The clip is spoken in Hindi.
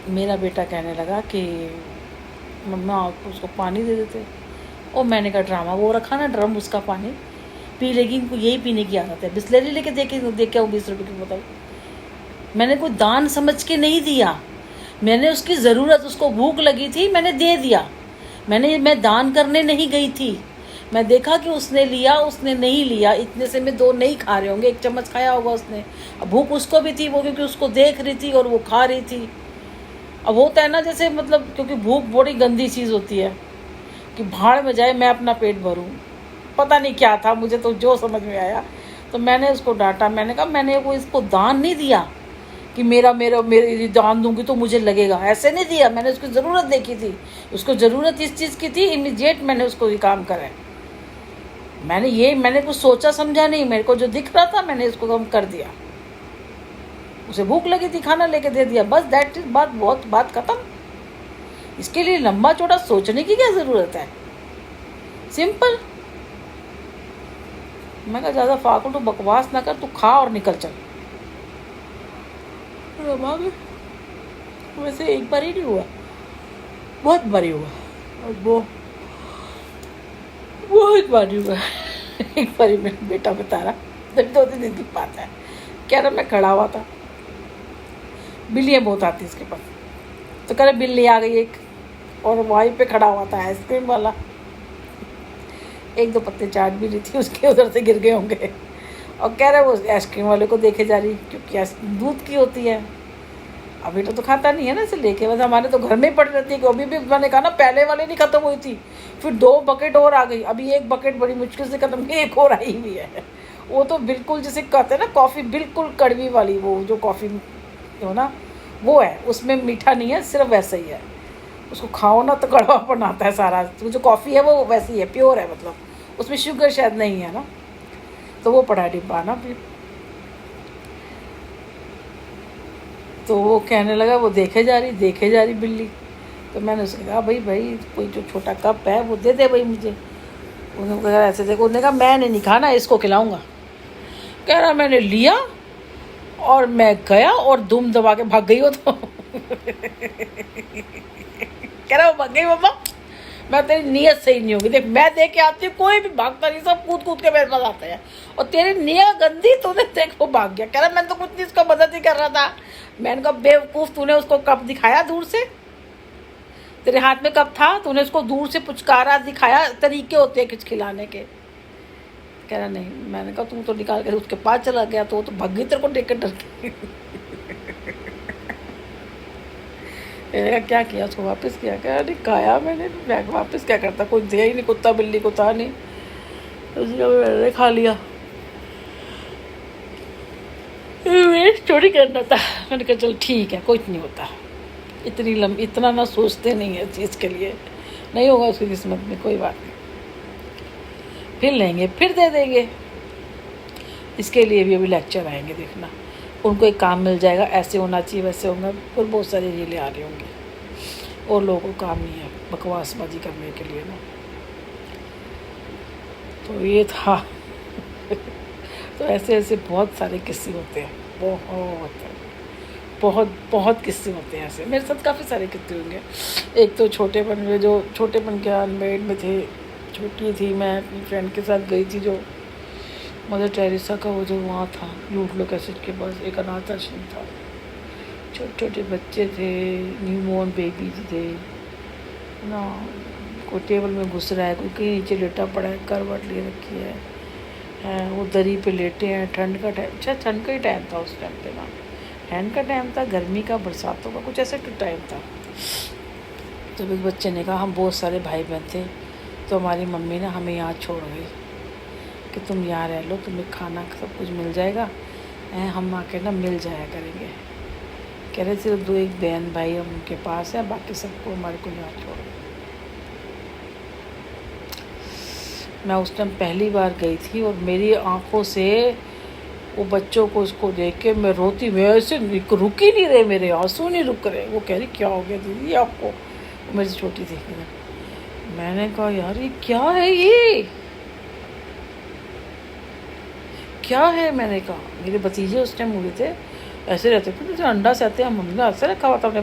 मेरा बेटा कहने लगा कि मम्मा आप उसको पानी दे देते। और मैंने कहा ड्रामा, वो रखा ना ड्रम, उसका पानी पी लेगी, इनको यही पीने की आदत है। बिस्लरी लेके देख के 20 रुपये की बोतल। मैंने कोई दान समझ के नहीं दिया, मैंने उसकी ज़रूरत, उसको भूख लगी थी, मैंने दे दिया। मैं दान करने नहीं गई थी। मैं देखा कि उसने लिया, उसने नहीं लिया, इतने से में 2 नहीं खा रहे होंगे, 1 चम्मच खाया होगा उसने। अब भूख उसको भी थी, वो क्योंकि उसको देख रही थी और वो खा रही थी। अब होता है ना जैसे, मतलब क्योंकि भूख बड़ी गंदी चीज़ होती है कि भाड़ में जाए मैं अपना पेट भरूं। पता नहीं क्या था, मुझे तो जो समझ में आया तो मैंने उसको डांटा। मैंने कहा मैंने वो इसको दान नहीं दिया कि मेरी दान दूंगी तो मुझे लगेगा, ऐसे नहीं दिया। मैंने उसकी ज़रूरत देखी थी, उसको ज़रूरत इस चीज़ की थी, इमीडिएट मैंने उसको ये काम करा है। मैंने कुछ सोचा समझा नहीं, मेरे को जो दिख रहा था मैंने इसको काम कर दिया। उसे भूख लगी थी, खाना लेके दे दिया, बस दैट इज बात खत्म। इसके लिए लंबा चौड़ा सोचने की क्या ज़रूरत है, सिंपल। मैं कहा ज़्यादा फालतू बकवास ना कर, तू खा और निकल चल। वैसे एक बार ही नहीं हुआ, बहुत बारी हुआ, और वो बहुत बारी हुआ। एक बारी मेरा बेटा बता रहा, जब 2-3 दिन की बात है, कह रहा मैं खड़ा हुआ था, बिल्लियाँ बहुत आती इसके पास, तो कह रहा बिल्ली आ गई एक, और वहीं पे खड़ा हुआ था आइसक्रीम वाला। 1-2 पत्ते चाट भी रही थी उसके, उधर से गिर गए होंगे। और कह रहा वो आइसक्रीम वाले को देखे जा रही, क्योंकि दूध की होती है। अभी तो खाता नहीं है ना, इसे लेके, बस हमारे तो घर में ही पड़ रहती है। कि अभी भी मैंने कहा ना, पहले वाले नहीं ख़त्म हुई थी, फिर 2 बकेट और आ गई, अभी 1 बकेट बड़ी मुश्किल से ख़त्म हुई, एक और आई हुई है। वो तो बिल्कुल जिसे कहते हैं ना कॉफ़ी, बिल्कुल कड़वी वाली, वो जो कॉफ़ी हो ना वो है, उसमें मीठा नहीं है, सिर्फ वैसा ही है। उसको खाओ ना तो कड़वापन आता है सारा। जो कॉफ़ी है वो वैसी है, प्योर है, मतलब उसमें शुगर शायद नहीं है ना, तो वो पड़ा डिब्बा ना। फिर तो वो कहने लगा, वो देखे जा रही बिल्ली। तो मैंने उससे कहा भाई कोई जो छोटा कप है वो दे दे भाई मुझे। उन्होंने कहा ऐसे देखो, उन्होंने कहा मैंने नहीं खाना, इसको खिलाऊंगा। कह रहा मैंने लिया और मैं गया और दुम दबा के भाग गई हो तो। कह रहा वो भाग गई मम्मा, मैं तेरी नीयत सही नहीं होगी। देख मैं देख के आती हूँ, कोई भी भागता नहीं, सब कूद कूद के मेरे पास आते हैं, और तेरी नीयत गंदी, तूने देख वो भाग गया। कह रहा मैं तो कुछ नहीं, उसका मदद ही कर रहा था। मैंने कहा बेवकूफ़, तूने उसको कप दिखाया दूर से, तेरे हाथ में कप था, तूने उसको दूर से पुचकारा, दिखाया, तरीके होते हैं कुछ खिलाने के। कह रहा नहीं। मैंने कहा तू तो निकाल कर उसके पास चला गया, तो वो तो भग गई तेरे को देख कर, डर के। मैंने कहा क्या किया, उसको वापस किया? कह रहा नहीं खाया मैंने, मैं वापस क्या करता, कोई दिया ही नहीं, कुत्ता बिल्ली को था नहीं, उसने मैंने खा लिया, वेस्ट चोरी करना था। मैंने कहा चल ठीक है, कुछ नहीं होता, इतना ना सोचते नहीं है चीज़ के लिए, नहीं होगा उसकी किस्मत में, कोई बात नहीं, फिर लेंगे, फिर दे देंगे। इसके लिए भी अभी लेक्चर आएंगे, देखना, उनको एक काम मिल जाएगा, ऐसे होना चाहिए, वैसे होगा, और बहुत सारी रीलें आ रही होंगी, और लोगों को काम नहीं है बकवासबाजी करने के लिए ना। तो ये था। तो ऐसे बहुत सारे किस्से होते हैं, बहुत किस्से होते हैं ऐसे। मेरे साथ काफ़ी सारे किस्से होंगे। एक तो छोटेपन में, जो छोटेपन के अनमेरिड में थे, छोटी थी मैं, अपनी फ्रेंड के साथ गई थी, जो मदर टेरेसा का वो जो वहाँ था लूट लो कैसेट के पास, एक अनाथ आश्रम था, छोटे छोटे बच्चे थे, न्यूबॉर्न बेबीज थे ना, कोई टेबल में घुस रहा है, कोई कहीं नीचे लेटा पड़ा है, करवट ले रखी है, वो दरी पे लेटे हैं, ठंड का टाइम, अच्छा ठंड का ही टाइम था उस टाइम पे ना, ठंड का टाइम था, गर्मी का, बरसातों का, कुछ ऐसा टाइम था। तो एक बच्चे ने कहा, हम बहुत सारे भाई बहन थे, तो हमारी मम्मी ना हमें यहाँ छोड़ गई कि तुम यहाँ रह लो, तुम्हें खाना सब कुछ मिल जाएगा, हम आके ना मिल जाया करेंगे। कह रहे सिर्फ 2-1 बहन भाई हम उनके पास है, बाकी सबको हमारे को यहाँ छोड़ गए। मैं उस टाइम पहली बार गई थी, और मेरी आंखों से वो बच्चों को उसको देख के मैं रोती, मैं ऐसे रुक ही नहीं रहे, मेरे आंसू नहीं रुक रहे। वो कह रही क्या हो गया दीदी आपको, वो मेरी से छोटी थी। मैंने कहा यार ये क्या है, ये क्या है? मैंने कहा मेरे भतीजे उस टाइम हुए थे, ऐसे रहते थे, अंडा से आते हैं, मम्मी ने ऐसे रखा हुआ था अपने